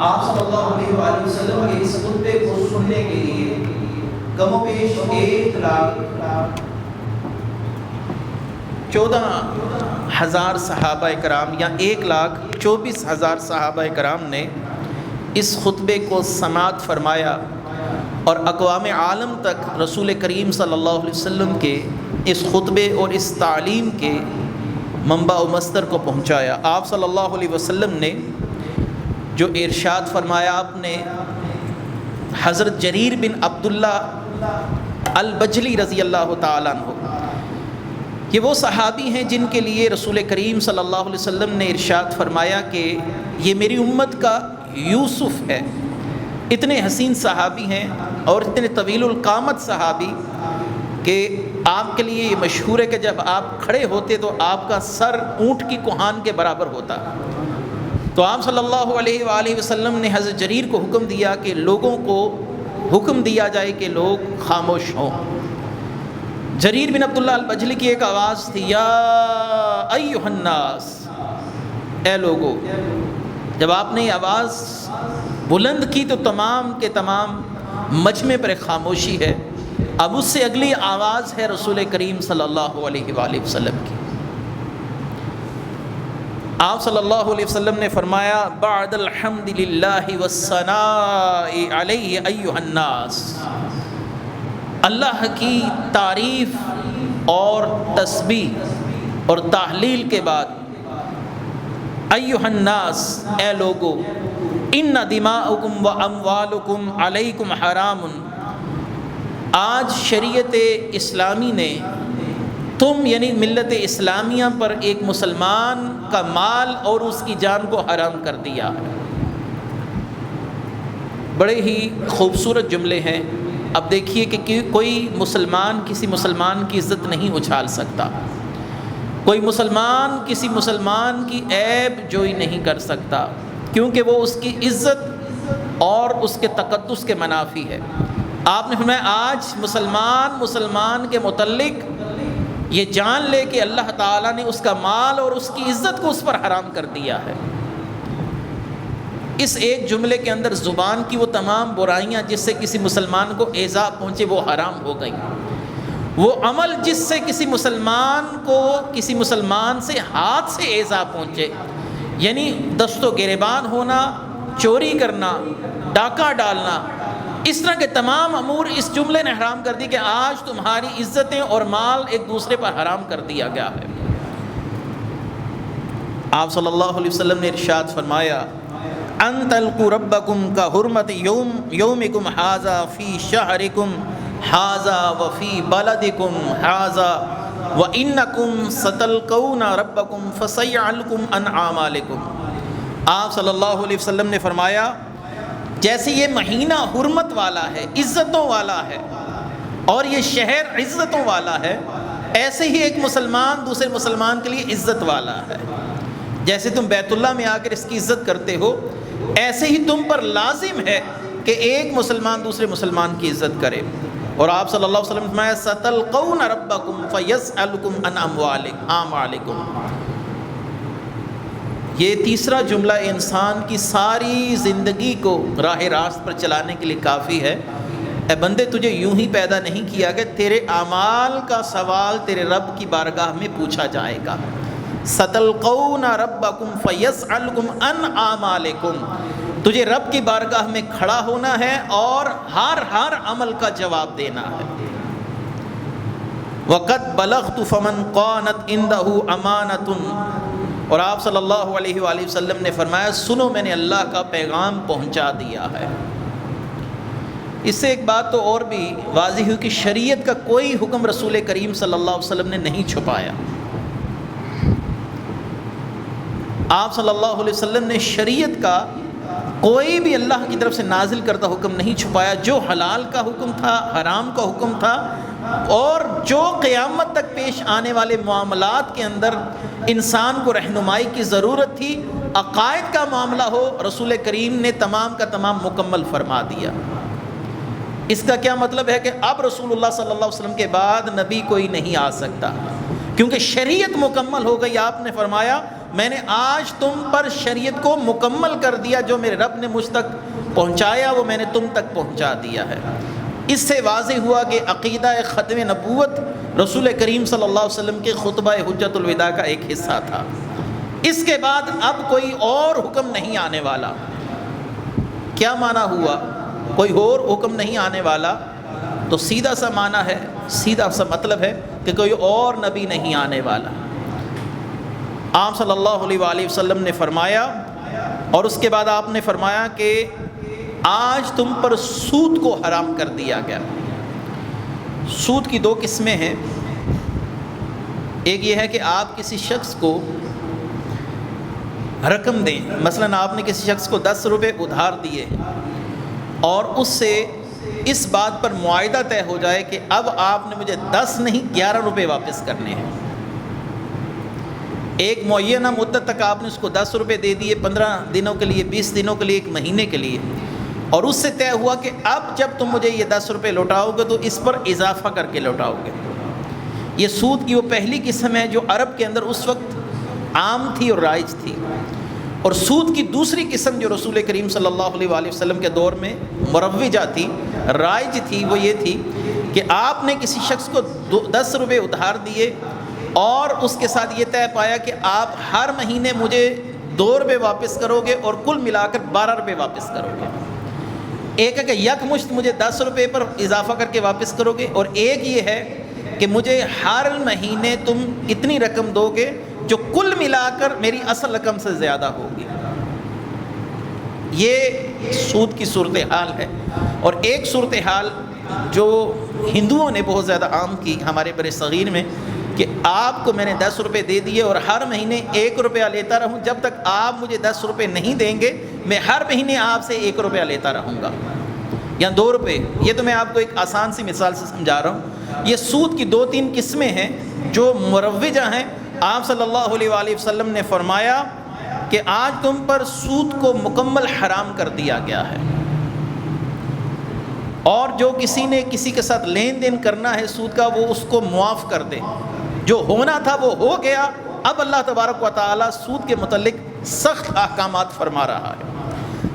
آپ صلی اللہ علیہ وآلہ وسلم کے اس خطبے کو سننے کے لیے کم و بیش 1,14,000 صحابہ کرام یا 1,24,000 صحابہ کرام نے اس خطبے کو سماعت فرمایا اور اقوام عالم تک رسول کریم صلی اللہ علیہ وسلم کے اس خطبے اور اس تعلیم کے منبع و مصدر کو پہنچایا۔ آپ صلی اللہ علیہ وسلم نے جو ارشاد فرمایا، آپ نے حضرت جریر بن عبداللہ البجلی رضی اللہ تعالیٰ عنہ، یہ وہ صحابی ہیں جن کے لیے رسول کریم صلی اللہ علیہ وسلم نے ارشاد فرمایا کہ یہ میری امت کا یوسف ہے۔ اتنے حسین صحابی ہیں اور اتنے طویل القامت صحابی کہ آپ کے لیے یہ مشہور ہے کہ جب آپ کھڑے ہوتے تو آپ کا سر اونٹ کی کوہان کے برابر ہوتا۔ تو آپ صلی اللہ علیہ وآلہ وسلم نے حضرت جریر کو حکم دیا کہ لوگوں کو حکم دیا جائے کہ لوگ خاموش ہوں۔ جریر بن عبداللہ البجلی کی ایک آواز تھی، یا ایھا الناس، اے لوگو۔ جب آپ نے یہ آواز بلند کی تو تمام کے تمام مجمع پر خاموشی ہے۔ اب اس سے اگلی آواز ہے رسول کریم صلی اللہ علیہ وآلہ وسلم کی۔ آپ صلی اللہ علیہ وسلم نے فرمایا، بعد الحمد للہ والثناء علیہ ایھا الناس، اللہ کی تعریف اور تسبیح اور تحلیل کے بعد، ایھا الناس، اے لوگو، ان دماءکم و اموالکم علیکم حرام، آج شریعت اسلامی نے تم یعنی ملت اسلامیہ پر ایک مسلمان کا مال اور اس کی جان کو حرام کر دیا۔ بڑے ہی خوبصورت جملے ہیں۔ اب دیکھیے کہ کوئی مسلمان کسی مسلمان کی عزت نہیں اچھال سکتا، کوئی مسلمان کسی مسلمان کی عیب جوئی نہیں کر سکتا، کیونکہ وہ اس کی عزت اور اس کے تقدس کے منافی ہے۔ آپ نے فرمایا آج مسلمان کے متعلق یہ جان لے کہ اللہ تعالیٰ نے اس کا مال اور اس کی عزت کو اس پر حرام کر دیا ہے۔ اس ایک جملے کے اندر زبان کی وہ تمام برائیاں جس سے کسی مسلمان کو ایذا پہنچے وہ حرام ہو گئی۔ وہ عمل جس سے کسی مسلمان کو کسی مسلمان سے ہاتھ سے ایذا پہنچے، یعنی دست و گریبان ہونا، چوری کرنا، ڈاکہ ڈالنا، اس طرح کے تمام امور اس جملے نے حرام کر دی کہ آج تمہاری عزتیں اور مال ایک دوسرے پر حرام کر دیا گیا ہے۔ آپ صلی اللہ علیہ وسلم نے ارشاد فرمایا، ان تلقوا ربکم کا حرمت یومکم ھذا فی شہرکم ھذا وفی بلدکم ھذا وانکم ستلقون ربکم فسیسألکم عن اعمالکم۔ آپ صلی اللہ علیہ وسلم نے فرمایا، جیسے یہ مہینہ حرمت والا ہے، عزتوں والا ہے، اور یہ شہر عزتوں والا ہے، ایسے ہی ایک مسلمان دوسرے مسلمان کے لیے عزت والا ہے۔ جیسے تم بیت اللہ میں آ کر اس کی عزت کرتے ہو، ایسے ہی تم پر لازم ہے کہ ایک مسلمان دوسرے مسلمان کی عزت کرے۔ اور آپ صلی اللہ علیہ وسلم نے فرمایا، ستلقون ربکم فیسألکم عن اعمالکم۔ یہ تیسرا جملہ انسان کی ساری زندگی کو راہ راست پر چلانے کے لیے کافی ہے۔ اے بندے، تجھے یوں ہی پیدا نہیں کیا کہ تیرے اعمال کا سوال تیرے رب کی بارگاہ میں پوچھا جائے گا۔ ستلقون ربکم فیسألکم عن اعمالکم، تجھے رب کی بارگاہ میں کھڑا ہونا ہے اور ہر عمل کا جواب دینا ہے۔ وقد بلغت فمن قانت عنده امانۃ، اور آپ صلی اللہ علیہ وآلہ وسلم نے فرمایا، سنو میں نے اللہ کا پیغام پہنچا دیا ہے۔ اس سے ایک بات تو اور بھی واضح ہوئی کہ شریعت کا کوئی حکم رسول کریم صلی اللہ علیہ وسلم نے نہیں چھپایا۔ آپ صلی اللہ علیہ وسلم نے شریعت کا کوئی بھی اللہ کی طرف سے نازل کردہ حکم نہیں چھپایا۔ جو حلال کا حکم تھا، حرام کا حکم تھا، اور جو قیامت تک پیش آنے والے معاملات کے اندر انسان کو رہنمائی کی ضرورت تھی، عقائد کا معاملہ ہو، رسول کریم نے تمام کا تمام مکمل فرما دیا۔ اس کا کیا مطلب ہے کہ اب رسول اللہ صلی اللہ علیہ وسلم کے بعد نبی کوئی نہیں آ سکتا، کیونکہ شریعت مکمل ہو گئی۔ آپ نے فرمایا، میں نے آج تم پر شریعت کو مکمل کر دیا، جو میرے رب نے مجھ تک پہنچایا وہ میں نے تم تک پہنچا دیا ہے۔ اس سے واضح ہوا کہ عقیدہ ختم نبوت رسول کریم صلی اللہ علیہ وسلم کے خطبہ حجت الوداع کا ایک حصہ تھا۔ اس کے بعد اب کوئی اور حکم نہیں آنے والا۔ کیا معنی ہوا؟ کوئی اور حکم نہیں آنے والا، تو سیدھا سا معنی ہے، سیدھا سا مطلب ہے کہ کوئی اور نبی نہیں آنے والا۔ آپ صلی اللہ علیہ وآلہ وسلم نے فرمایا، اور اس کے بعد آپ نے فرمایا کہ آج تم پر سود کو حرام کر دیا گیا۔ سود کی دو قسمیں ہیں، ایک یہ ہے کہ آپ کسی شخص کو رقم دیں، مثلا آپ نے کسی شخص کو 10 روپے ادھار دیے اور اس سے اس بات پر معاہدہ طے ہو جائے کہ اب آپ نے مجھے 10 نہیں 11 روپے واپس کرنے ہیں۔ ایک معینہ مدت تک آپ نے اس کو 10 روپے دے دیے، 15 دنوں کے لیے، 20 دنوں کے لیے، 1 مہینے کے لیے، اور اس سے طے ہوا کہ اب جب تم مجھے یہ 10 روپے لوٹاؤ گے تو اس پر اضافہ کر کے لوٹاؤ گے۔ یہ سود کی وہ پہلی قسم ہے جو عرب کے اندر اس وقت عام تھی اور رائج تھی۔ اور سود کی دوسری قسم جو رسول کریم صلی اللہ علیہ وآلہ وسلم کے دور میں مروجہ تھی، رائج تھی، وہ یہ تھی کہ آپ نے کسی شخص کو 10 روپے ادھار دیے اور اس کے ساتھ یہ طے پایا کہ آپ ہر مہینے مجھے 2 روپے واپس کرو گے اور کل ملا کر 12 روپے واپس کرو گے۔ ایک ہے کہ یک مشت مجھے 10 روپے پر اضافہ کر کے واپس کرو گے، اور ایک یہ ہے کہ مجھے ہر مہینے تم اتنی رقم دو گے جو کل ملا کر میری اصل رقم سے زیادہ ہوگی۔ یہ سود کی صورتحال ہے۔ اور ایک صورتحال جو ہندوؤں نے بہت زیادہ عام کی ہمارے بر صغیر میں، کہ آپ کو میں نے 10 روپے دے دیے اور ہر مہینے 1 روپیہ لیتا رہوں، جب تک آپ مجھے 10 روپے نہیں دیں گے میں ہر مہینے آپ سے 1 روپیہ لیتا رہوں گا، یا 2 روپے۔ یہ تو میں آپ کو ایک آسان سی مثال سے سمجھا رہا ہوں۔ یہ سود کی 2-3 قسمیں ہیں جو مروجہ ہیں۔ آپ صلی اللہ علیہ وآلہ وسلم نے فرمایا کہ آج تم پر سود کو مکمل حرام کر دیا گیا ہے، اور جو کسی نے کسی کے ساتھ لین دین کرنا ہے سود کا وہ اس کو معاف کر دے۔ جو ہونا تھا وہ ہو گیا، اب اللہ تبارک و تعالی سود کے متعلق سخت احکامات فرما رہا ہے۔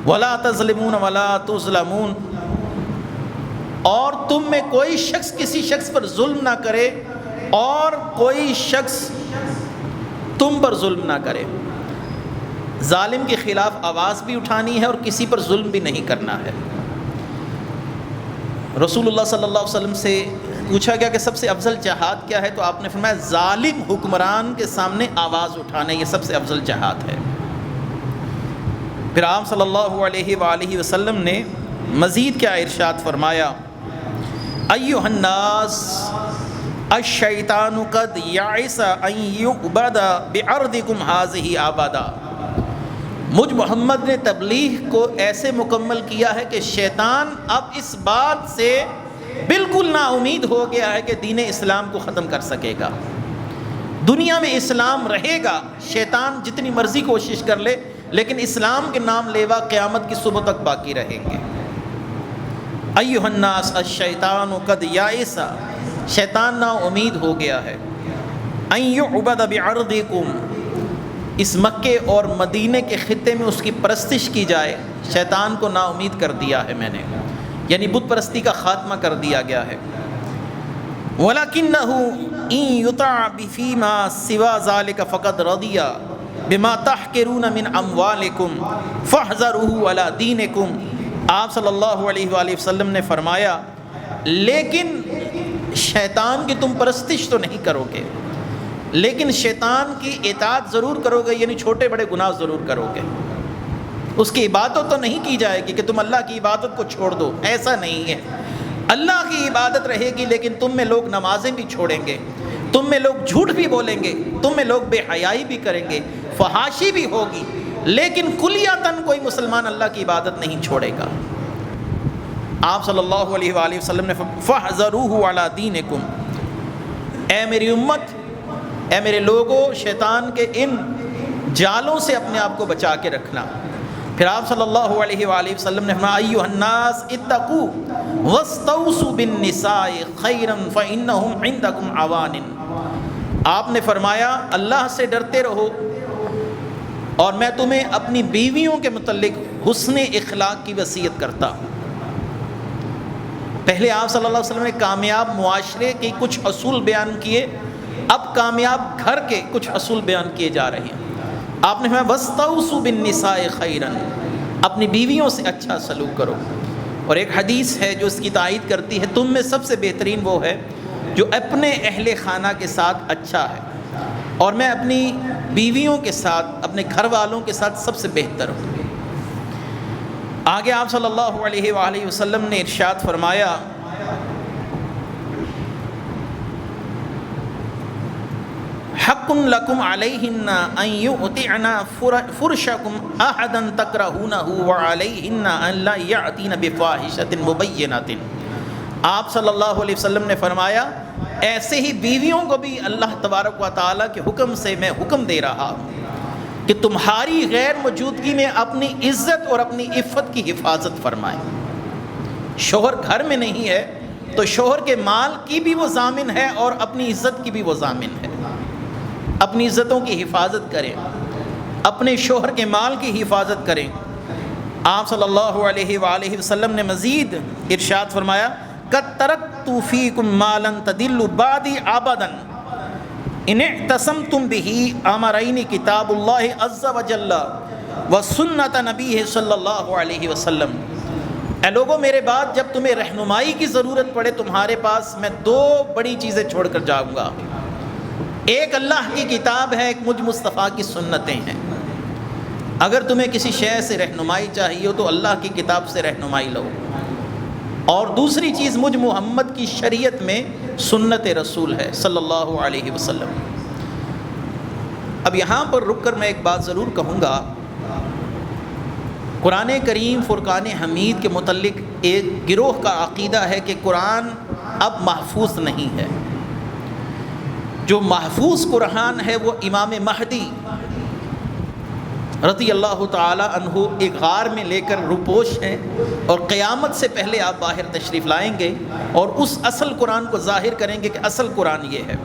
وَلَا تَظْلِمُونَ وَلَا تُظْلَمُونَ، اور تم میں کوئی شخص کسی شخص پر ظلم نہ کرے اور کوئی شخص تم پر ظلم نہ کرے۔ ظالم کے خلاف آواز بھی اٹھانی ہے اور کسی پر ظلم بھی نہیں کرنا ہے۔ رسول اللہ صلی اللہ علیہ وسلم سے پوچھا گیا کہ سب سے افضل جہاد کیا ہے، تو آپ نے فرمایا ظالم حکمران کے سامنے آواز اٹھانا، یہ سب سے افضل جہاد ہے۔ پھر آپ صلی اللہ علیہ وآلہ وسلم نے مزید کیا ارشاد فرمایا، ایھا الناس الشیطان قد یئس ان یعبد بارضکم ھذہ ابدا۔ مجھ محمد نے تبلیغ کو ایسے مکمل کیا ہے کہ شیطان اب اس بات سے بالکل نا امید ہو گیا ہے کہ دین اسلام کو ختم کر سکے گا۔ دنیا میں اسلام رہے گا، شیطان جتنی مرضی کوشش کر لے، لیکن اسلام کے نام لیوا قیامت کی صبح تک باقی رہیں گے۔ ایھا الناس الشیطان قد یئس، شیطان نا امید ہو گیا ہے، ان یعبد بارضکم، اس مکے اور مدینے کے خطے میں اس کی پرستش کی جائے، شیطان کو نا امید کر دیا ہے میں نے، یعنی بت پرستی کا خاتمہ کر دیا گیا ہے۔ وَلَكِنَّهُ إِن يُطَعَ فِيمَا سِوَى ذَلِكَ فَقَدْ رَضِيَ بِمَا تَحْقِرُونَ مِنْ أَمْوَالِكُمْ فَاحْذَرُوهُ عَلَى دِينِكُمْ۔ آپ صلی اللہ علیہ وآلہ وسلم نے فرمایا لیکن شیطان کی تم پرستش تو نہیں کرو گے، لیکن شیطان کی اطاعت ضرور کرو گے، یعنی چھوٹے بڑے گناہ ضرور کرو گے۔ اس کی عبادت تو نہیں کی جائے گی کہ تم اللہ کی عبادت کو چھوڑ دو، ایسا نہیں ہے۔ اللہ کی عبادت رہے گی، لیکن تم میں لوگ نمازیں بھی چھوڑیں گے، تم میں لوگ جھوٹ بھی بولیں گے، تم میں لوگ بے حیائی بھی کریں گے، فحاشی بھی ہوگی، لیکن کلیاتاً کوئی مسلمان اللہ کی عبادت نہیں چھوڑے گا۔ آپ صلی اللہ علیہ وآلہ وسلم نے فَاحْذَرُوهُ عَلَى دِينِكُمْ، اے میری امت، اے میرے لوگوں، شیطان کے ان جالوں سے اپنے آپ کو بچا کے رکھنا۔ پھر آپ صلی اللہ علیہ وآلہ وسلم نے فرمایا ایھا الناس اتقوا واستوصوا بالنساء خیرا فانہم عندکم عوان۔ آپ نے فرمایا اللہ سے ڈرتے رہو اور میں تمہیں اپنی بیویوں کے متعلق حسن اخلاق کی وصیت کرتا ہوں۔ پہلے آپ صلی اللہ علیہ وسلم نے کامیاب معاشرے کے کچھ اصول بیان کیے، اب کامیاب گھر کے کچھ اصول بیان کیے جا رہے ہیں۔ آپ نے فرمایا وَاسْتَوْصُوا بِالنِّسَاءِ خَيْرًا، اپنی بیویوں سے اچھا سلوک کرو۔ اور ایک حدیث ہے جو اس کی تائید کرتی ہے، تم میں سب سے بہترین وہ ہے جو اپنے اہل خانہ کے ساتھ اچھا ہے، اور میں اپنی بیویوں کے ساتھ، اپنے گھر والوں کے ساتھ سب سے بہتر ہوں۔ آگے آپ صلی اللہ علیہ وآلہ وسلم نے ارشاد فرمایا حق لکم علیہن ان یؤتعن فرشکم احدا تکرہونہ وعلیہن ان لا یأتین بفاحشۃ مبینۃ۔ آپ صلی اللہ علیہ وسلم نے فرمایا ایسے ہی بیویوں کو بھی اللہ تبارک و تعالیٰ کے حکم سے میں حکم دے رہا ہوں کہ تمہاری غیر موجودگی میں اپنی عزت اور اپنی عفت کی حفاظت فرمائیں۔ شوہر گھر میں نہیں ہے تو شوہر کے مال کی بھی وہ ضامن ہے اور اپنی عزت کی بھی وہ ضامن ہے۔ اپنی عزتوں کی حفاظت کریں، اپنے شوہر کے مال کی حفاظت کریں۔ آپ صلی اللہ علیہ وآلہ وسلم نے مزید ارشاد فرمایا قد ترکت فیکم ما لن تضلوا بعدی ابدا ان اعتصمتم به امرین کتاب اللہ عز وجل وسنت نبیہ صلی اللہ علیہ وسلم۔ اے لوگوں، میرے بعد جب تمہیں رہنمائی کی ضرورت پڑے تمہارے پاس، میں دو بڑی چیزیں چھوڑ کر جاؤں گا۔ ایک اللہ کی کتاب ہے، ایک مجھ مصطفیٰ کی سنتیں ہیں۔ اگر تمہیں کسی شے سے رہنمائی چاہیے ہو تو اللہ کی کتاب سے رہنمائی لو، اور دوسری چیز مجھ محمد کی شریعت میں سنت رسول ہے صلی اللہ علیہ وسلم۔ اب یہاں پر رک کر میں ایک بات ضرور کہوں گا، قرآن کریم فرقان حمید کے متعلق ایک گروہ کا عقیدہ ہے کہ قرآن اب محفوظ نہیں ہے۔ جو محفوظ قرآن ہے وہ امام مہدی رضی اللہ تعالی عنہ ایک غار میں لے کر روپوش ہیں، اور قیامت سے پہلے آپ باہر تشریف لائیں گے اور اس اصل قرآن کو ظاہر کریں گے کہ اصل قرآن یہ ہے۔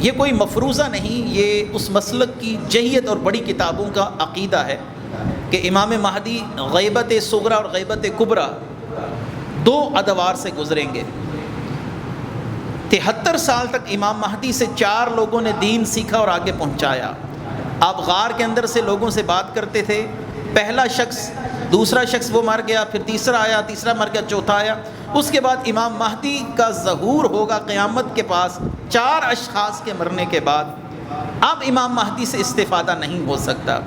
یہ کوئی مفروضہ نہیں، یہ اس مسلک کی جہیت اور بڑی کتابوں کا عقیدہ ہے کہ امام مہدی غیبت صغرا اور غیبت کبریٰ دو ادوار سے گزریں گے۔ 73 سال تک امام مہدی سے 4 لوگوں نے دین سیکھا اور آگے پہنچایا۔ آپ غار کے اندر سے لوگوں سے بات کرتے تھے، پہلا شخص، دوسرا شخص وہ مر گیا، پھر تیسرا آیا، تیسرا مر گیا، چوتھا آیا۔ اس کے بعد امام مہدی کا ظہور ہوگا قیامت کے پاس 4 اشخاص کے مرنے کے بعد۔ اب امام مہدی سے استفادہ نہیں ہو سکتا۔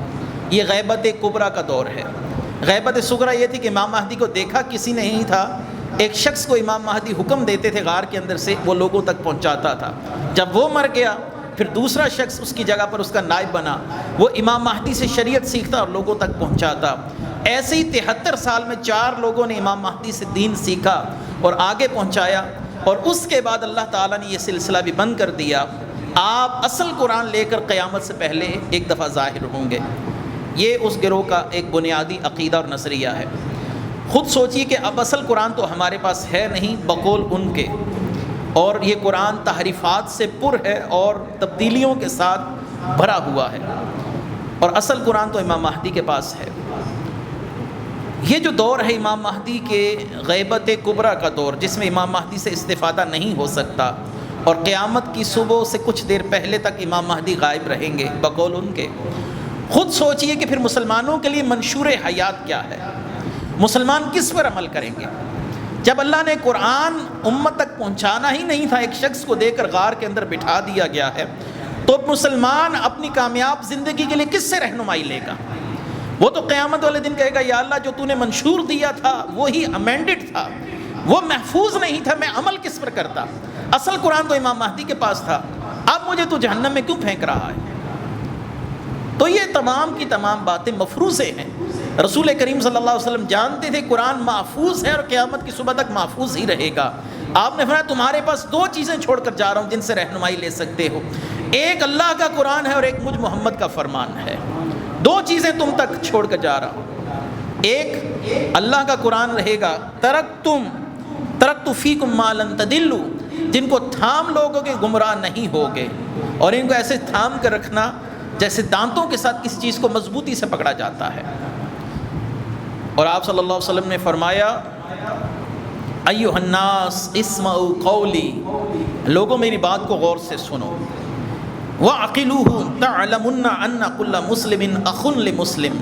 یہ غیبت کبریٰ کا دور ہے۔ غیبت صغریٰ یہ تھی کہ امام مہدی کو دیکھا کسی نے نہیں تھا، ایک شخص کو امام مہدی حکم دیتے تھے غار کے اندر سے، وہ لوگوں تک پہنچاتا تھا۔ جب وہ مر گیا پھر دوسرا شخص اس کی جگہ پر اس کا نائب بنا، وہ امام مہدی سے شریعت سیکھتا اور لوگوں تک پہنچاتا۔ ایسے ہی 73 سال میں 4 لوگوں نے امام مہدی سے دین سیکھا اور آگے پہنچایا، اور اس کے بعد اللہ تعالیٰ نے یہ سلسلہ بھی بند کر دیا۔ آپ اصل قرآن لے کر قیامت سے پہلے ایک دفعہ ظاہر ہوں گے۔ یہ اس گروہ کا ایک بنیادی عقیدہ اور نظریہ ہے۔ خود سوچئے کہ اب اصل قرآن تو ہمارے پاس ہے نہیں بقول ان کے، اور یہ قرآن تحریفات سے پر ہے اور تبدیلیوں کے ساتھ بھرا ہوا ہے، اور اصل قرآن تو امام مہدی کے پاس ہے۔ یہ جو دور ہے امام مہدی کے غیبت کبریٰ کا دور، جس میں امام مہدی سے استفادہ نہیں ہو سکتا، اور قیامت کی صبح سے کچھ دیر پہلے تک امام مہدی غائب رہیں گے بقول ان کے۔ خود سوچئے کہ پھر مسلمانوں کے لیے منشور حیات کیا ہے، مسلمان کس پر عمل کریں گے؟ جب اللہ نے قرآن امت تک پہنچانا ہی نہیں تھا، ایک شخص کو دے کر غار کے اندر بٹھا دیا گیا ہے، تو مسلمان اپنی کامیاب زندگی کے لیے کس سے رہنمائی لے گا؟ وہ تو قیامت والے دن کہے گا یا اللہ جو تو نے منشور دیا تھا وہی امینڈڈ تھا، وہ محفوظ نہیں تھا، میں عمل کس پر کرتا؟ اصل قرآن تو امام مہدی کے پاس تھا، اب مجھے تو جہنم میں کیوں پھینک رہا ہے؟ تو یہ تمام کی تمام باتیں مفروضے ہیں۔ رسول کریم صلی اللہ علیہ وسلم جانتے تھے قرآن محفوظ ہے اور قیامت کی صبح تک محفوظ ہی رہے گا۔ آپ نے فرمایا تمہارے پاس 2 چیزیں چھوڑ کر جا رہا ہوں جن سے رہنمائی لے سکتے ہو، ایک اللہ کا قرآن ہے اور ایک مجھ محمد کا فرمان ہے۔ 2 چیزیں تم تک چھوڑ کر جا رہا ہوں، ایک اللہ کا قرآن رہے گا، ترکت فیکم ما لن تضلوا، جن کو تھام لوگوں کے گمراہ نہیں ہوگے، اور ان کو ایسے تھام کر رکھنا جیسے دانتوں کے ساتھ کسی چیز کو مضبوطی سے پکڑا جاتا ہے۔ اور آپ صلی اللہ علیہ وسلم نے فرمایا ایھا الناس اسمعوا قولی، لوگوں میری بات کو غور سے سنو، وَعَقِلُوهُ تَعْلَمُنَّ أَنَّ كُلَّ مُسْلِمٍ أَخٌ لِمُسْلِمٍ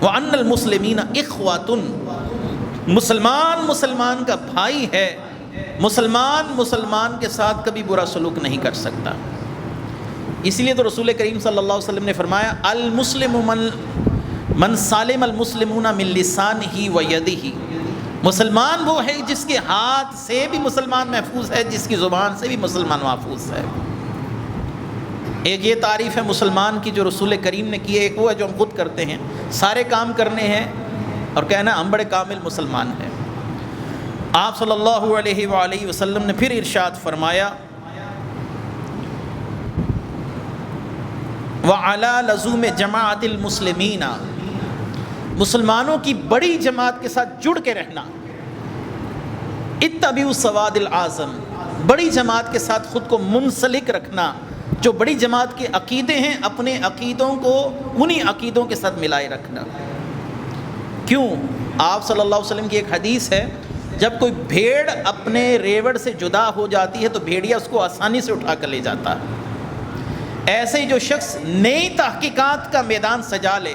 وَأَنَّ الْمُسْلِمِينَ إِخْوَةٌ، مسلمان مسلمان کا بھائی ہے، مسلمان مسلمان کے ساتھ کبھی برا سلوک نہیں کر سکتا۔ اس لیے تو رسول کریم صلی اللہ علیہ وسلم نے فرمایا المسلم من سالم المسلمون من لسانہ و یدہ، مسلمان وہ ہے جس کے ہاتھ سے بھی مسلمان محفوظ ہے، جس کی زبان سے بھی مسلمان محفوظ ہے۔ ایک یہ تعریف ہے مسلمان کی جو رسول کریم نے کی ہے، ایک وہ ہے جو ہم خود کرتے ہیں، سارے کام کرنے ہیں اور کہنا ہم بڑے کامل مسلمان ہیں۔ آپ صلی اللہ علیہ وآلہ وسلم نے پھر ارشاد فرمایا وَعَلَى لَزُومِ جَمَاعَةِ الْمُسْلِمِينَ، مسلمانوں کی بڑی جماعت کے ساتھ جڑ کے رہنا، اتبعوا السواد العظم، بڑی جماعت کے ساتھ خود کو منسلک رکھنا، جو بڑی جماعت کے عقیدے ہیں اپنے عقیدوں کو انہی عقیدوں کے ساتھ ملائے رکھنا۔ کیوں؟ آپ صلی اللہ علیہ وسلم کی ایک حدیث ہے، جب کوئی بھیڑ اپنے ریوڑ سے جدا ہو جاتی ہے تو بھیڑیا اس کو آسانی سے اٹھا کر لے جاتا ہے۔ ایسے ہی جو شخص نئی تحقیقات کا میدان سجا لے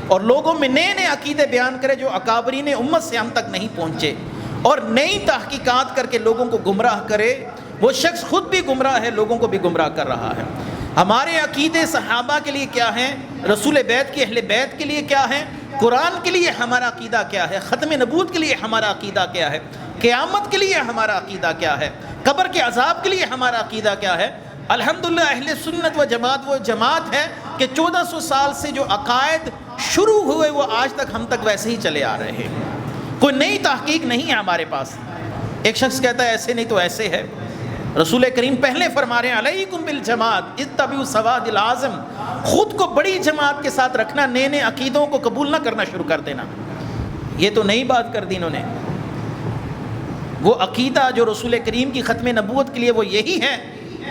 اور لوگوں میں نئے نئے عقیدے بیان کرے جو اکابرین امت سے ہم تک نہیں پہنچے، اور نئی تحقیقات کر کے لوگوں کو گمراہ کرے، وہ شخص خود بھی گمراہ ہے، لوگوں کو بھی گمراہ کر رہا ہے۔ ہمارے عقیدے صحابہ کے لیے کیا ہیں، رسول بیت کی اہل بیت کے لیے کیا ہے، قرآن کے لیے ہمارا عقیدہ کیا ہے، ختم نبوت کے لیے ہمارا عقیدہ کیا ہے، قیامت کے لیے ہمارا عقیدہ کیا ہے، قبر کے عذاب کے لیے ہمارا عقیدہ کیا ہے۔ الحمدللہ اہل سنت و جماعت وہ جماعت ہے کہ 1400 سال سے جو عقائد شروع ہوئے وہ آج تک ہم تک ویسے ہی چلے آ رہے ہیں، کوئی نئی تحقیق نہیں ہے ہمارے پاس۔ ایک شخص کہتا ہے ایسے نہیں تو ایسے ہے، رسول کریم پہلے فرما رہے ہیں علیکم بالجماعت اتبعوا السواد العظم، خود کو بڑی جماعت کے ساتھ رکھنا، نئے نئے عقیدوں کو قبول نہ کرنا شروع کر دینا۔ یہ تو نئی بات کر دی انہوں نے۔ وہ عقیدہ جو رسول کریم کی ختم نبوت کے لیے وہ یہی ہے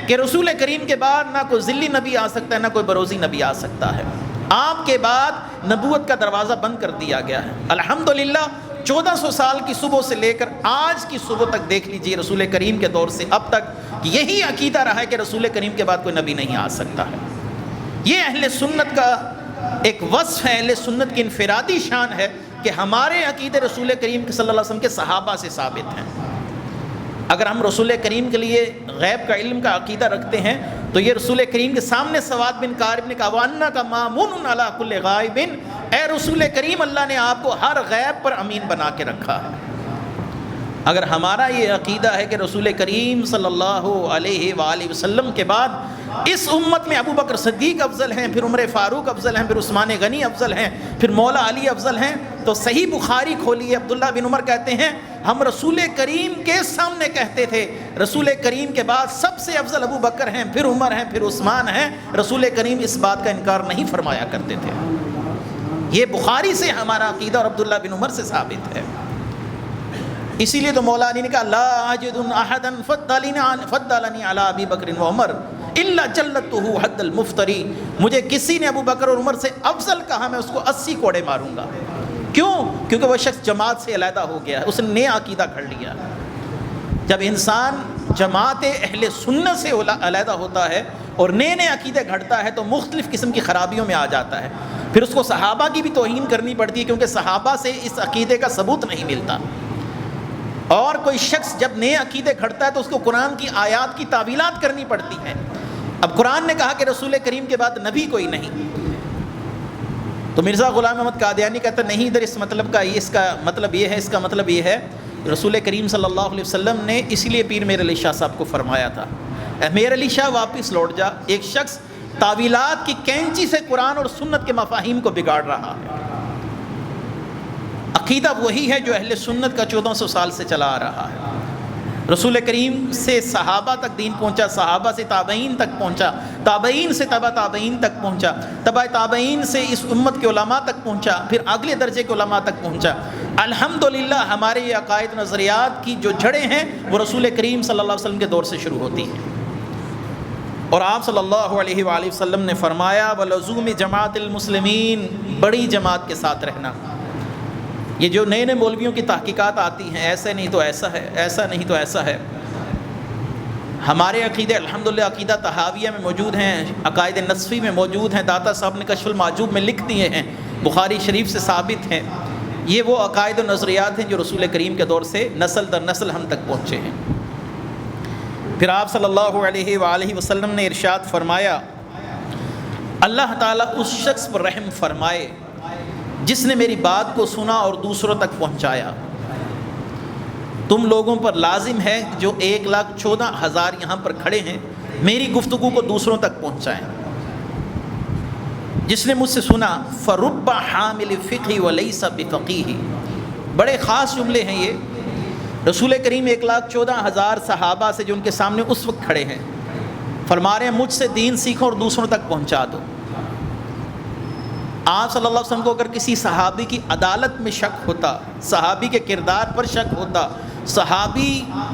کہ رسول کریم کے بعد نہ کوئی ذلی نبی آ سکتا ہے، نہ کوئی بروزی نبی آ سکتا ہے۔ آپ کے بعد نبوت کا دروازہ بند کر دیا گیا ہے۔ الحمدللہ 1400 سال کی صبح سے لے کر آج کی صبح تک دیکھ لیجئے، رسول کریم کے دور سے اب تک یہی عقیدہ رہا ہے کہ رسول کریم کے بعد کوئی نبی نہیں آ سکتا ہے۔ یہ اہل سنت کا ایک وصف ہے، اہل سنت کی انفرادی شان ہے کہ ہمارے عقیدے رسول کریم صلی اللہ علیہ وسلم کے صحابہ سے ثابت ہیں۔ اگر ہم رسول کریم کے لیے غیب کا علم کا عقیدہ رکھتے ہیں تو یہ رسول کریم کے سامنے سواد بن کارب نے کہا وَأَنَّكَ مَامُونٌ عَلَىٰ كُلِّ غَائِبٍ، اے رسول کریم اللہ نے آپ کو ہر غیب پر امین بنا کے رکھا ہے۔ اگر ہمارا یہ عقیدہ ہے کہ رسول کریم صلی اللہ علیہ وآلہ وسلم کے بعد اس امت میں ابو بکر صدیق افضل ہیں، پھر عمر فاروق افضل ہیں، پھر عثمان غنی افضل ہیں، پھر مولا علی افضل ہیں، تو صحیح بخاری کھولیے، عبداللہ بن عمر کہتے ہیں ہم رسول کریم کے سامنے کہتے تھے رسول کریم کے بعد سب سے افضل ابو بکر ہیں، پھر عمر ہیں، پھر عثمان ہیں، رسول کریم اس بات کا انکار نہیں فرمایا کرتے تھے۔ یہ بخاری سے ہمارا عقیدہ اور عبداللہ بن عمر سے ثابت ہے۔ اسی لیے تو مولا علی نے کہا لا اجد احدا فضلنی علی ابی بکر و عمر الا جلدته حد المفتری، مجھے کسی نے ابو بکر اور عمر سے افضل کہا میں اس کو 80 کوڑے ماروں گا۔ کیوں؟ کیونکہ وہ شخص جماعت سے علیحدہ ہو گیا، اس نے نیا عقیدہ گھڑ لیا۔ جب انسان جماعت اہل سنت سے علیحدہ ہوتا ہے اور نئے نئے عقیدے گھڑتا ہے تو مختلف قسم کی خرابیوں میں آ جاتا ہے۔ پھر اس کو صحابہ کی بھی توہین کرنی پڑتی ہے کیونکہ صحابہ سے اس عقیدے کا ثبوت نہیں ملتا۔ اور کوئی شخص جب نئے عقیدے گھڑتا ہے تو اس کو قرآن کی آیات کی تعویلات کرنی پڑتی ہیں۔ اب قرآن نے کہا کہ رسول کریم کے بعد نبی کوئی نہیں، تو مرزا غلام احمد قادیانی کہتا نہیں ادھر اس مطلب کا اس کا مطلب یہ ہے، اس کا مطلب یہ ہے۔ رسول کریم صلی اللہ علیہ وسلم نے اسی لیے پیر میر علی شاہ صاحب کو فرمایا تھا اے میر علی شاہ واپس لوٹ جا، ایک شخص تعویلات کی کینچی سے قرآن اور سنت کے مفاہیم کو بگاڑ رہا ہے۔ عقیدہ وہی ہے جو اہل سنت کا 1400 سال سے چلا آ رہا ہے۔ رسول کریم سے صحابہ تک دین پہنچا، صحابہ سے تابعین تک پہنچا، تابعین سے تبع تابعین تک پہنچا، تبع تابعین سے اس امت کے علماء تک پہنچا، پھر اگلے درجے کے علماء تک پہنچا۔ الحمدللہ ہمارے یہ عقائد نظریات کی جو جڑیں ہیں وہ رسول کریم صلی اللہ علیہ وسلم کے دور سے شروع ہوتی ہیں۔ اور آپ صلی اللہ علیہ وآلہ وسلم نے فرمایا وَلَزُومِ جماعت المسلمین، بڑی جماعت کے ساتھ رہنا۔ یہ جو نئے نئے مولویوں کی تحقیقات آتی ہیں، ایسے نہیں تو ایسا ہے، ایسا نہیں تو ایسا ہے، ہمارے عقیدے الحمدللہ عقیدہ طحاویہ میں موجود ہیں، عقائد نصفی میں موجود ہیں، داتا صاحب نے کشف المعجوب میں لکھ دیے ہیں، بخاری شریف سے ثابت ہیں۔ یہ وہ عقائد و نظریات ہیں جو رسول کریم کے دور سے نسل در نسل ہم تک پہنچے ہیں۔ پھر آپ صلی اللہ علیہ وآلہ وسلم نے ارشاد فرمایا اللہ تعالیٰ اس شخص پر رحم فرمائے جس نے میری بات کو سنا اور دوسروں تک پہنچایا۔ تم لوگوں پر لازم ہے جو 1,14,000 یہاں پر کھڑے ہیں میری گفتگو کو دوسروں تک پہنچائیں۔ جس نے مجھ سے سنا فَرُبَّ حَامِلِ فِقْهِ وَلَيْسَ بِفَقِيهِ، بڑے خاص جملے ہیں یہ۔ رسول کریم 1,14,000 صحابہ سے جو ان کے سامنے اس وقت کھڑے ہیں، فرما رہے ہیں مجھ سے دین سیکھو اور دوسروں تک پہنچا دو۔ آپ صلی اللہ علیہ وسلم کو اگر کسی صحابی کی عدالت میں شک ہوتا، صحابی کے کردار پر شک ہوتا، صحابی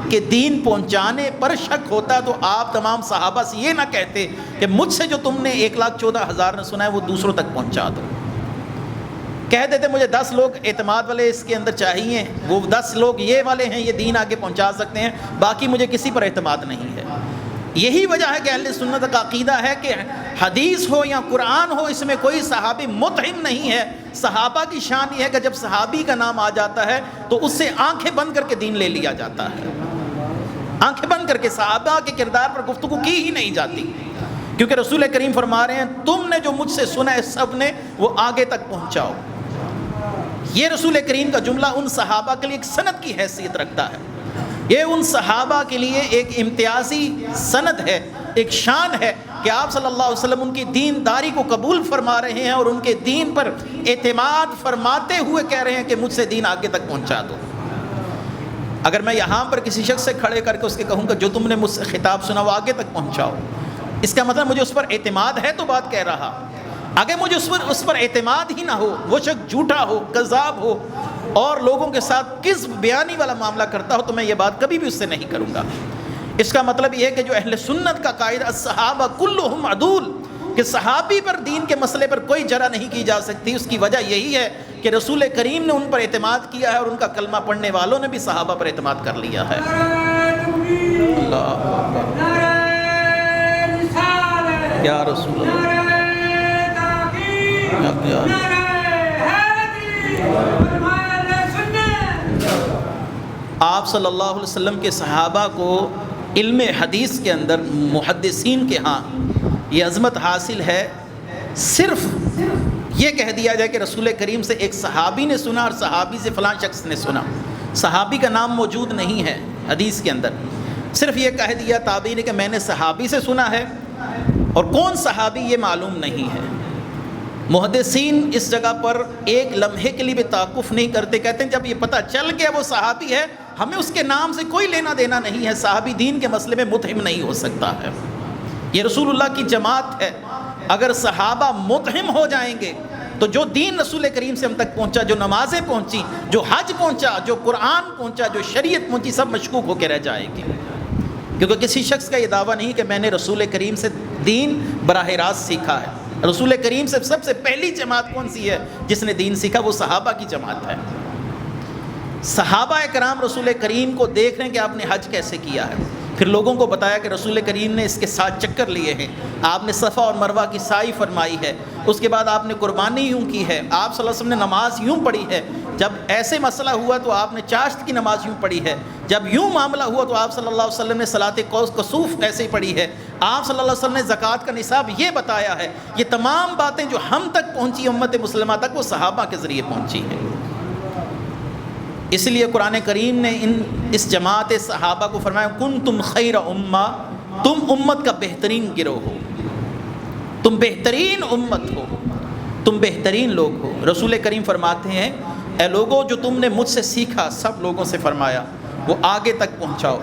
کے دین پہنچانے پر شک ہوتا، تو آپ تمام صحابہ سے یہ نہ کہتے کہ مجھ سے جو تم نے 1,14,000 نے سنا ہے وہ دوسروں تک پہنچا دو۔ کہہ دیتے مجھے 10 لوگ اعتماد والے اس کے اندر چاہیے، وہ 10 لوگ یہ والے ہیں یہ دین آگے پہنچا سکتے ہیں، باقی مجھے کسی پر اعتماد نہیں ہے۔ یہی وجہ ہے کہ اہل سنت کا عقیدہ ہے کہ حدیث ہو یا قرآن ہو، اس میں کوئی صحابی متہم نہیں ہے۔ صحابہ کی شان یہ ہے کہ جب صحابی کا نام آ جاتا ہے تو اس سے آنکھیں بند کر کے دین لے لیا جاتا ہے، آنکھیں بند کر کے صحابہ کے کردار پر گفتگو کی ہی نہیں جاتی، کیونکہ رسول کریم فرما رہے ہیں تم نے جو مجھ سے سنا ہے سب نے وہ آگے تک پہنچاؤ۔ یہ رسول کریم کا جملہ ان صحابہ کے لیے ایک سند کی حیثیت رکھتا ہے، یہ ان صحابہ کے لیے ایک امتیازی سند ہے، ایک شان ہے کہ آپ صلی اللہ علیہ وسلم ان کی دینداری کو قبول فرما رہے ہیں اور ان کے دین پر اعتماد فرماتے ہوئے کہہ رہے ہیں کہ مجھ سے دین آگے تک پہنچا دو۔ اگر میں یہاں پر کسی شخص سے کھڑے کر کے اس کے کہوں کہ جو تم نے مجھ سے خطاب سنا وہ آگے تک پہنچاؤ، اس کا مطلب مجھے اس پر اعتماد ہے تو بات کہہ رہا۔ اگر مجھے اس پر اعتماد ہی نہ ہو، وہ شخص جھوٹا ہو، کذاب ہو اور لوگوں کے ساتھ کذب بیانی والا معاملہ کرتا ہو، تو میں یہ بات کبھی بھی اس سے نہیں کروں گا۔ اس کا مطلب یہ ہے کہ جو اہل سنت کا قاعدہ الصحابہ کلہم عدول، کہ صحابی پر دین کے مسئلے پر کوئی جرح نہیں کی جا سکتی، اس کی وجہ یہی ہے کہ رسول کریم نے ان پر اعتماد کیا ہے اور ان کا کلمہ پڑھنے والوں نے بھی صحابہ پر اعتماد کر لیا ہے۔ اللہ یا رسول اللہ، آپ صلی اللہ علیہ وسلم کے صحابہ کو علم حدیث کے اندر محدثین کے ہاں یہ عظمت حاصل ہے، صرف یہ کہہ دیا جائے کہ رسول کریم سے ایک صحابی نے سنا اور صحابی سے فلاں شخص نے سنا، صحابی کا نام موجود نہیں ہے حدیث کے اندر، صرف یہ کہہ دیا تابعی نے کہ میں نے صحابی سے سنا ہے، اور کون صحابی یہ معلوم نہیں ہے۔ محدثین اس جگہ پر ایک لمحے کے لیے بھی توقف نہیں کرتے، کہتے ہیں جب یہ پتہ چل گیا وہ صحابی ہے، ہمیں اس کے نام سے کوئی لینا دینا نہیں ہے، صحابی دین کے مسئلے میں متہم نہیں ہو سکتا ہے۔ یہ رسول اللہ کی جماعت ہے، اگر صحابہ متہم ہو جائیں گے تو جو دین رسول کریم سے ہم تک پہنچا، جو نمازیں پہنچی، جو حج پہنچا، جو قرآن پہنچا، جو شریعت پہنچی، سب مشکوک ہو کے رہ جائے گی، کیونکہ کسی شخص کا یہ دعویٰ نہیں کہ میں نے رسول کریم سے دین براہ راست سیکھا ہے۔ رسول کریم سے سب سے پہلی جماعت کون سی ہے جس نے دین سیکھا؟ وہ صحابہ کی جماعت ہے۔ صحابہ کرام رسول کریم کو دیکھ رہے ہیں کہ آپ نے حج کیسے کیا ہے، پھر لوگوں کو بتایا کہ رسول کریم نے اس کے 7 چکر لیے ہیں، آپ نے صفا اور مروہ کی سعی فرمائی ہے، اس کے بعد آپ نے قربانی یوں کی ہے، آپ صلی اللہ علیہ وسلم نے نماز یوں پڑھی ہے، جب ایسے مسئلہ ہوا تو آپ نے چاشت کی نماز یوں پڑھی ہے، جب یوں معاملہ ہوا تو آپ صلی اللہ علیہ وسلم نے صلاۃ کسوف ایسے ہی پڑھی ہے، آپ صلی اللہ علیہ وسلم نے زکوٰۃ کا نصاب یہ بتایا ہے۔ یہ تمام باتیں جو ہم تک پہنچی امت مسلمہ تک، وہ صحابہ کے ذریعے پہنچی ہیں۔ اس لیے قرآن کریم نے اس جماعت صحابہ کو فرمایا کنتم خیر امہ، تم امت کا بہترین گروہ ہو، تم بہترین امت ہو، تم بہترین لوگ ہو۔ رسول کریم فرماتے ہیں اے لوگوں جو تم نے مجھ سے سیکھا، سب لوگوں سے فرمایا وہ آگے تک پہنچاؤ۔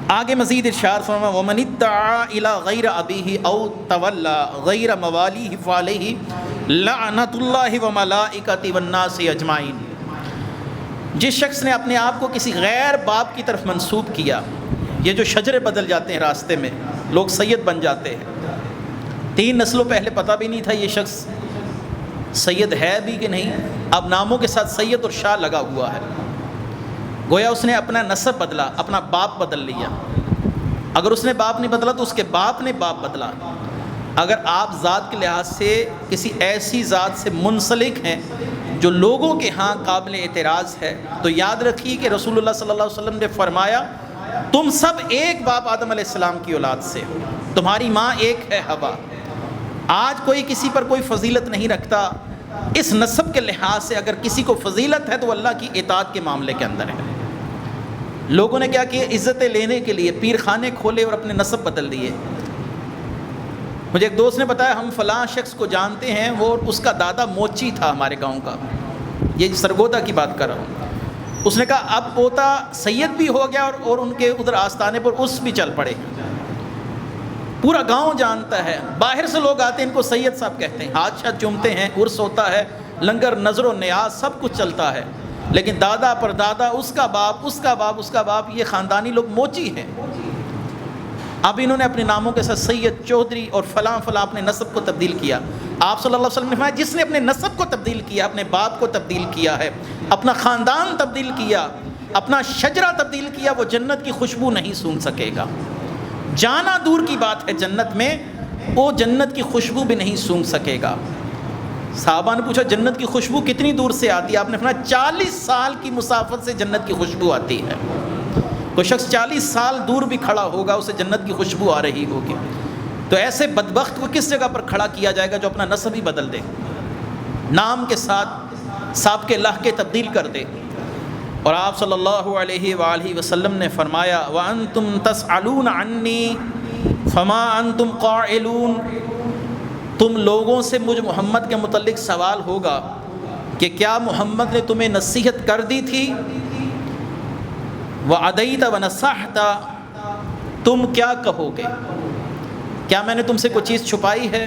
آگے مزید ارشاد فرمایا وَمَنِ ادَّعَىٰ إِلَىٰ غَيْرَ أَبِيهِ أَوْ تَوَلَّىٰ غَيْرَ مَوَالِيهِ فَعَلَيْهِ لَعْنَةُ اللَّهِ وَمَلَائِكَتِهِ وَالنَّاسِ أَجْمَعِينَ۔ جس شخص نے اپنے آپ کو کسی غیر باپ کی طرف منسوب کیا یہ جو شجرے بدل جاتے ہیں راستے میں، لوگ سید بن جاتے ہیں. 3 نسلوں پہلے پتہ بھی نہیں تھا یہ شخص سید ہے بھی کہ نہیں، اب ناموں کے ساتھ سید اور شاہ لگا ہوا ہے. گویا اس نے اپنا نسب بدلا، اپنا باپ بدل لیا. اگر اس نے باپ نہیں بدلا تو اس کے باپ نے باپ بدلا. اگر آپ ذات کے لحاظ سے کسی ایسی ذات سے منسلک ہیں جو لوگوں کے ہاں قابل اعتراض ہے، تو یاد رکھیے کہ رسول اللہ صلی اللہ علیہ وسلم نے فرمایا تم سب ایک باپ آدم علیہ السلام کی اولاد سے ہو، تمہاری ماں ایک ہے حوا. آج کوئی کسی پر کوئی فضیلت نہیں رکھتا. اس نسب کے لحاظ سے اگر کسی کو فضیلت ہے تو اللہ کی اطاعت کے معاملے کے اندر ہے. لوگوں نے کیا کیا، عزتیں لینے کے لیے پیر خانے کھولے اور اپنے نسب بدل دیے. مجھے ایک دوست نے بتایا ہم فلاں شخص کو جانتے ہیں، وہ اس کا دادا موچی تھا ہمارے گاؤں کا، یہ سرگودا کی بات کر رہا ہوں. اس نے کہا اب پوتا سید بھی ہو گیا اور ان کے ادھر آستانے پر اس بھی چل پڑے. پورا گاؤں جانتا ہے، باہر سے لوگ آتے ہیں ان کو سید صاحب کہتے ہیں، ہاتھ شاتھ چومتے ہیں، عرس ہوتا ہے، لنگر نظر و نیاز سب کچھ چلتا ہے. لیکن دادا پر دادا، اس کا باپ، اس کا باپ، اس کا باپ، یہ خاندانی لوگ موچی ہیں. اب انہوں نے اپنے ناموں کے ساتھ سید، چودھری اور فلاں فلاں اپنے نسب کو تبدیل کیا. آپ صلی اللہ علیہ وسلم نے فرمایا جس نے اپنے نسب کو تبدیل کیا، اپنے باپ کو تبدیل کیا ہے، اپنا خاندان تبدیل کیا، اپنا شجرہ تبدیل کیا، وہ جنت کی خوشبو نہیں سونگھ سکے گا. جانا دور کی بات ہے، جنت میں وہ جنت کی خوشبو بھی نہیں سونگھ سکے گا. صحابہ نے پوچھا جنت کی خوشبو کتنی دور سے آتی ہے؟ آپ نے فرمایا 40 سال کی مسافت سے جنت کی خوشبو آتی ہے. کوئی شخص 40 سال دور بھی کھڑا ہوگا اسے جنت کی خوشبو آ رہی ہوگی. تو ایسے بدبخت کو کس جگہ پر کھڑا کیا جائے گا جو اپنا نسب ہی بدل دے، نام کے ساتھ سابقے لہقے تبدیل کر دے. اور آپ صلی اللہ علیہ وآلہ وسلم نے فرمایا وَأَنْتُمْ تَسْأَلُونَ عَنِّي فَمَا أَنْتُمْ قَائِلُونَ، تم لوگوں سے مجھ محمد کے متعلق سوال ہوگا کہ کیا محمد نے تمہیں نصیحت کر دی تھی؟ وَعَدَيْتَ وَنَصَحْتَ، تم کیا کہو گے؟ کیا میں نے تم سے کوئی چیز چھپائی ہے؟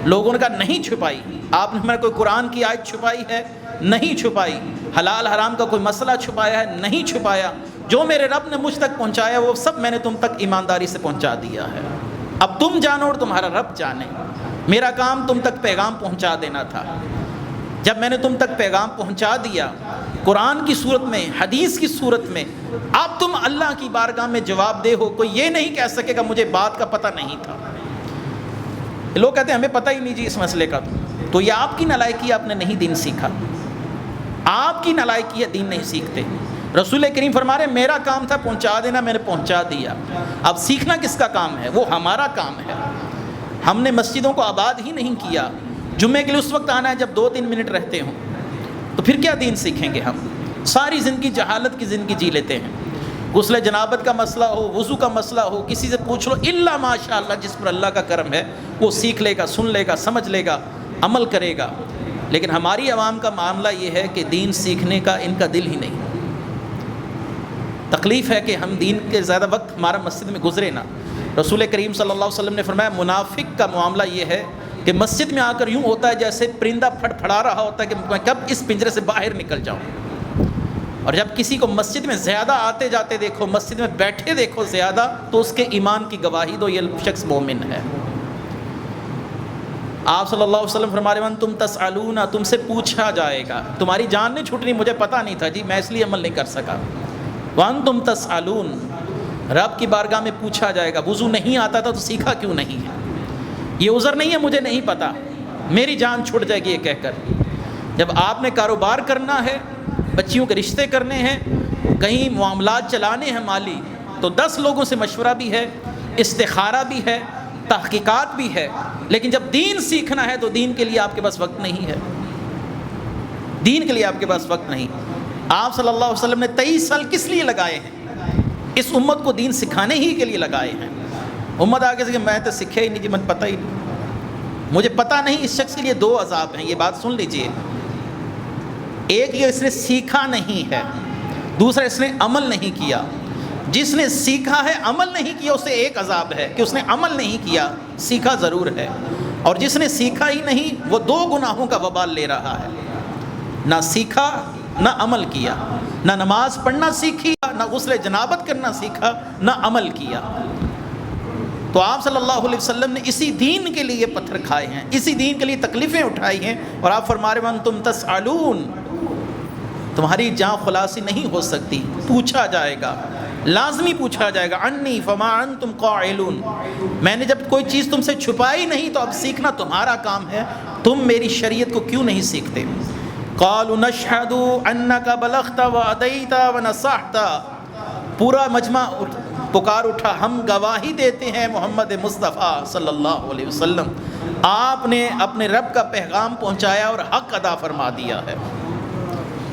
لوگوں نے کہا نہیں چھپائی. آپ نے ہمارے کوئی قرآن کی آیت چھپائی ہے؟ نہیں چھپائی. حلال حرام کا کوئی مسئلہ چھپایا ہے؟ نہیں چھپایا. جو میرے رب نے مجھ تک پہنچایا وہ سب میں نے تم تک ایمانداری سے پہنچا دیا ہے. اب تم جانو اور تمہارا رب جانے. میرا کام تم تک پیغام پہنچا دینا تھا. جب میں نے تم تک پیغام پہنچا دیا قرآن کی صورت میں، حدیث کی صورت میں، اب تم اللہ کی بارگاہ میں جواب دے ہو. کوئی یہ نہیں کہہ سکے گا مجھے بات کا پتہ نہیں تھا. لوگ کہتے ہیں ہمیں پتہ ہی نہیں جی اس مسئلے کا. تو یہ آپ کی نالائکی ہے، آپ نے نہیں دین سیکھا. آپ کی نالائکی ہے، دین نہیں سیکھتے. رسول کریم فرما رہے میرا کام تھا پہنچا دینا، میں نے پہنچا دیا. اب سیکھنا کس کا کام ہے؟ وہ ہمارا کام ہے. ہم نے مسجدوں کو آباد ہی نہیں کیا. جمعے کے لیے اس وقت آنا ہے جب 2-3 منٹ رہتے ہوں، تو پھر کیا دین سیکھیں گے ہم؟ ساری زندگی جہالت کی زندگی جی لیتے ہیں. غسل جنابت کا مسئلہ ہو، وضو کا مسئلہ ہو، کسی سے پوچھ لو، الا ماشاء اللہ جس پر اللہ کا کرم ہے وہ سیکھ لے گا، سن لے گا، سمجھ لے گا، عمل کرے گا. لیکن ہماری عوام کا معاملہ یہ ہے کہ دین سیکھنے کا ان کا دل ہی نہیں. تکلیف ہے کہ ہم دین کے زیادہ وقت ہمارا مسجد میں گزرے نا. رسول کریم صلی اللہ علیہ وسلم نے فرمایا منافق کا معاملہ یہ ہے کہ مسجد میں آ کر یوں ہوتا ہے جیسے پرندہ پھڑ پھڑا رہا ہوتا ہے کہ میں کب اس پنجرے سے باہر نکل جاؤں. اور جب کسی کو مسجد میں زیادہ آتے جاتے دیکھو، مسجد میں بیٹھے دیکھو زیادہ، تو اس کے ایمان کی گواہی دو یہ شخص مومن ہے. آپ صلی اللہ علیہ وسلم فرما رہے ہیں تم تسألون، تم سے پوچھا جائے گا. تمہاری جان نہیں چھوٹنی، مجھے پتہ نہیں تھا جی، میں اس لیے عمل نہیں کر سکا. وانتم تسألون، رب کی بارگاہ میں پوچھا جائے گا. وضو نہیں آتا تھا تو سیکھا کیوں نہیں ہے؟ یہ عذر نہیں ہے مجھے نہیں پتا، میری جان چھوٹ جائے گی یہ کہہ کر. جب آپ نے کاروبار کرنا ہے، بچیوں کے رشتے کرنے ہیں، کہیں معاملات چلانے ہیں مالی، تو 10 لوگوں سے مشورہ بھی ہے، استخارہ بھی ہے، تحقیقات بھی ہے. لیکن جب دین سیکھنا ہے تو دین کے لیے آپ کے پاس وقت نہیں ہے. دین کے لیے آپ کے پاس وقت نہیں. آپ صلی اللہ علیہ وسلم نے 23 سال کس لیے لگائے ہیں؟ اس امت کو دین سکھانے ہی کے لیے لگائے ہیں. امت آگے سے کہ میں تو سیکھے ہی نہیں جی، مجھے پتہ ہی نہیں. مجھے پتہ نہیں. اس شخص کے لیے 2 عذاب ہیں، یہ بات سن لیجئے. ایک یہ اس نے سیکھا نہیں ہے، دوسرا اس نے عمل نہیں کیا. جس نے سیکھا ہے عمل نہیں کیا اسے ایک عذاب ہے کہ اس نے عمل نہیں کیا، سیکھا ضرور ہے. اور جس نے سیکھا ہی نہیں وہ 2 گناہوں کا وبال لے رہا ہے. نہ سیکھا نہ عمل کیا، نہ نماز پڑھنا سیکھی نہ نہ غسل جنابت کرنا سیکھا، نہ عمل کیا۔ تو آپ صلی اللہ علیہ وسلم نے اسی دین کے لیے پتھر کھائے ہیں، اسی دین کے لیے تکلیفیں اٹھائی ہیں، اور آپ فرما رہے ہیں تم تسألون، تمہاری جاں خلاصی نہیں ہو سکتی، پوچھا جائے گا، لازمی پوچھا جائے گا، انی فما انتم قائلون، میں نے جب کوئی چیز تم سے چھپائی نہیں تو اب سیکھنا تمہارا کام ہے، تم میری شریعت کو کیوں نہیں سیکھتے؟ قالوا نشہد انک بلغت وادیت ونصحت، پورا مجمع پکار اٹھا، ہم گواہی دیتے ہیں محمد مصطفیٰ صلی اللہ علیہ وسلم، آپ نے اپنے رب کا پیغام پہنچایا اور حق ادا فرما دیا ہے،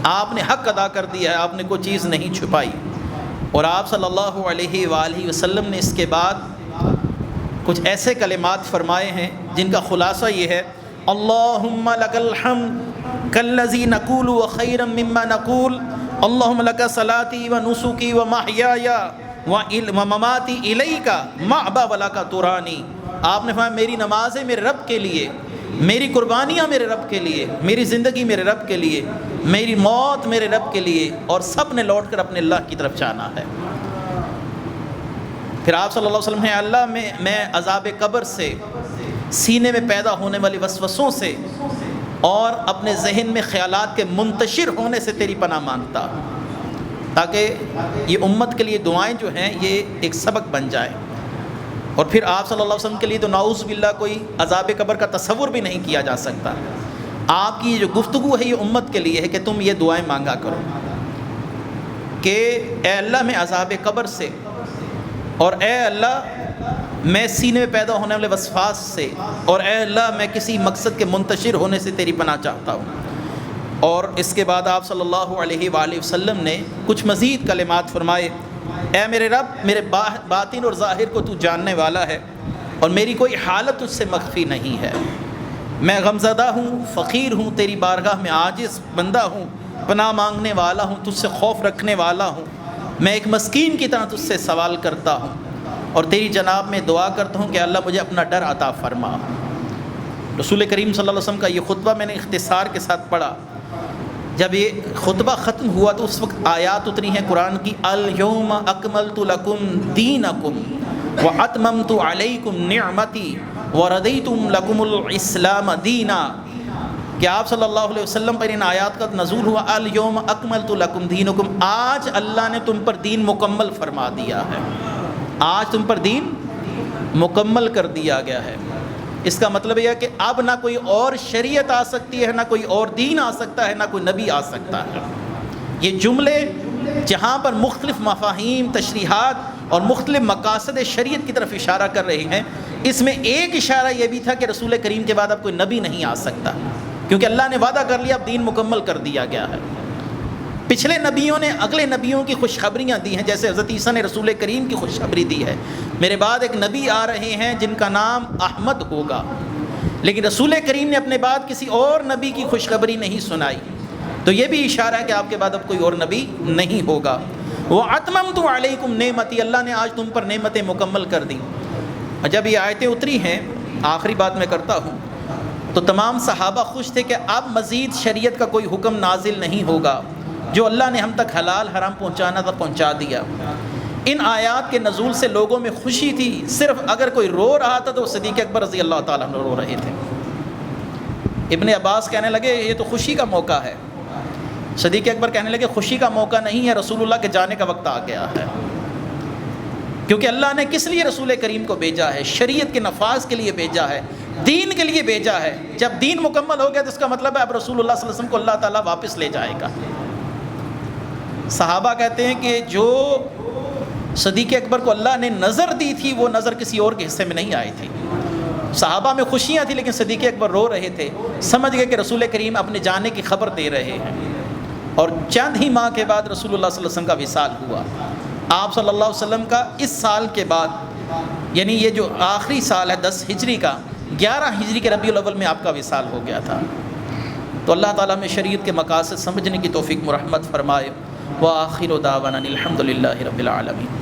آپ نے حق ادا کر دیا ہے، آپ نے کوئی چیز نہیں چھپائی۔ اور آپ صلی اللہ علیہ وآلہ وسلم نے اس کے بعد کچھ ایسے کلمات فرمائے ہیں جن کا خلاصہ یہ ہے، اللہم لک الحمد کالذی نقول وخیرا مما نقول، اللہم لک صلاتی ونسکی ومحیای ومماتی الیک معبا ولک ترانی۔ آپ نے فرمایا میری نمازیں میرے رب کے لیے، میری قربانیاں میرے رب کے لیے، میری زندگی میرے رب کے لیے، میری موت میرے رب کے لیے، اور سب نے لوٹ کر اپنے اللہ کی طرف جانا ہے۔ پھر آپ صلی اللہ علیہ وسلم نے اللہ میں عذاب قبر سے، سینے میں پیدا ہونے والی وسوسوں سے، اور اپنے ذہن میں خیالات کے منتشر ہونے سے تیری پناہ مانگتا، تاکہ یہ امت کے لیے دعائیں جو ہیں یہ ایک سبق بن جائیں۔ اور پھر آپ صلی اللہ علیہ وسلم کے لیے تو نعوذ باللہ کوئی عذاب قبر کا تصور بھی نہیں کیا جا سکتا۔ آپ کی یہ جو گفتگو ہے یہ امت کے لیے ہے کہ تم یہ دعائیں مانگا کرو کہ اے اللہ میں عذاب قبر سے، اور اے اللہ میں سینے میں پیدا ہونے والے وسواس سے، اور اے اللہ میں کسی مقصد کے منتشر ہونے سے تیری پناہ چاہتا ہوں۔ اور اس کے بعد آپ صلی اللہ علیہ وآلہ وسلم نے کچھ مزید کلمات فرمائے، اے میرے رب میرے باطن اور ظاہر کو تو جاننے والا ہے، اور میری کوئی حالت تجھ سے مخفی نہیں ہے، میں غمزدہ ہوں، فقیر ہوں، تیری بارگاہ میں عاجز بندہ ہوں، پناہ مانگنے والا ہوں، تجھ سے خوف رکھنے والا ہوں، میں ایک مسکین کی طرح تجھ سے سوال کرتا ہوں، اور تیری جناب میں دعا کرتا ہوں کہ اللہ مجھے اپنا ڈر عطا فرما۔ رسول کریم صلی اللہ علیہ وسلم کا یہ خطبہ میں نے اختصار کے ساتھ پڑھا۔ جب یہ خطبہ ختم ہوا تو اس وقت آیات اتری ہیں قرآن کی، الیوم اکملت لکم دینکم واتممت علیکم نعمتی وردیت لکم الاسلام دینا، کہ آپ صلی اللہ علیہ وسلم پر ان آیات کا نزول ہوا، الیوم اکملت لکم دینکم، آج اللہ نے تم پر دین مکمل فرما دیا ہے، آج تم پر دین مکمل کر دیا گیا ہے۔ اس کا مطلب یہ ہے کہ اب نہ کوئی اور شریعت آ سکتی ہے، نہ کوئی اور دین آ سکتا ہے، نہ کوئی نبی آ سکتا ہے۔ یہ جملے جہاں پر مختلف مفاہیم، تشریحات اور مختلف مقاصد شریعت کی طرف اشارہ کر رہے ہیں، اس میں ایک اشارہ یہ بھی تھا کہ رسول کریم کے بعد اب کوئی نبی نہیں آ سکتا، کیونکہ اللہ نے وعدہ کر لیا اب دین مکمل کر دیا گیا ہے۔ پچھلے نبیوں نے اگلے نبیوں کی خوشخبریاں دی ہیں، جیسے حضرت عیسیٰ نے رسول کریم کی خوشخبری دی ہے، میرے بعد ایک نبی آ رہے ہیں جن کا نام احمد ہوگا، لیکن رسول کریم نے اپنے بعد کسی اور نبی کی خوشخبری نہیں سنائی، تو یہ بھی اشارہ ہے کہ آپ کے بعد اب کوئی اور نبی نہیں ہوگا۔ وَأَتْمَمْتُ عَلَيْكُمْ نِعْمَتِي، اللہ نے آج تم پر نعمتیں مکمل کر دیں۔ جب یہ آیتیں اتری ہیں، آخری بات میں کرتا ہوں، تو تمام صحابہ خوش تھے کہ اب مزید شریعت کا کوئی حکم نازل نہیں ہوگا، جو اللہ نے ہم تک حلال حرام پہنچانا تھا پہنچا دیا۔ ان آیات کے نزول سے لوگوں میں خوشی تھی، صرف اگر کوئی رو رہا تھا تو صدیق اکبر رضی اللہ تعالیٰ عنہ رو رہے تھے۔ ابن عباس کہنے لگے یہ تو خوشی کا موقع ہے، صدیق اکبر کہنے لگے خوشی کا موقع نہیں ہے، رسول اللہ کے جانے کا وقت آ گیا ہے، کیونکہ اللہ نے کس لیے رسول کریم کو بھیجا ہے؟ شریعت کے نفاذ کے لیے بھیجا ہے، دین کے لیے بھیجا ہے۔ جب دین مکمل ہو گیا تو اس کا مطلب ہے اب رسول اللہ صلی اللہ علیہ وسلم کو اللہ تعالیٰ واپس لے جائے گا۔ صحابہ کہتے ہیں کہ جو صدیق اکبر کو اللہ نے نظر دی تھی وہ نظر کسی اور کے حصے میں نہیں آئی تھی۔ صحابہ میں خوشیاں تھیں لیکن صدیق اکبر رو رہے تھے، سمجھ گئے کہ رسول کریم اپنے جانے کی خبر دے رہے ہیں۔ اور چند ہی ماہ کے بعد رسول اللہ صلی اللہ علیہ وسلم کا وصال ہوا۔ آپ صلی اللہ علیہ وسلم کا اس سال کے بعد، یعنی یہ جو آخری سال ہے 10 ہجری کا، 11 ہجری کے ربیع الاول میں آپ کا وصال ہو گیا تھا۔ تو اللہ تعالیٰ میں شریعت کے مقاصد سمجھنے کی توفیق مرحمت فرمائے۔ وآخر دعوانا الحمد للہ رب العالمین۔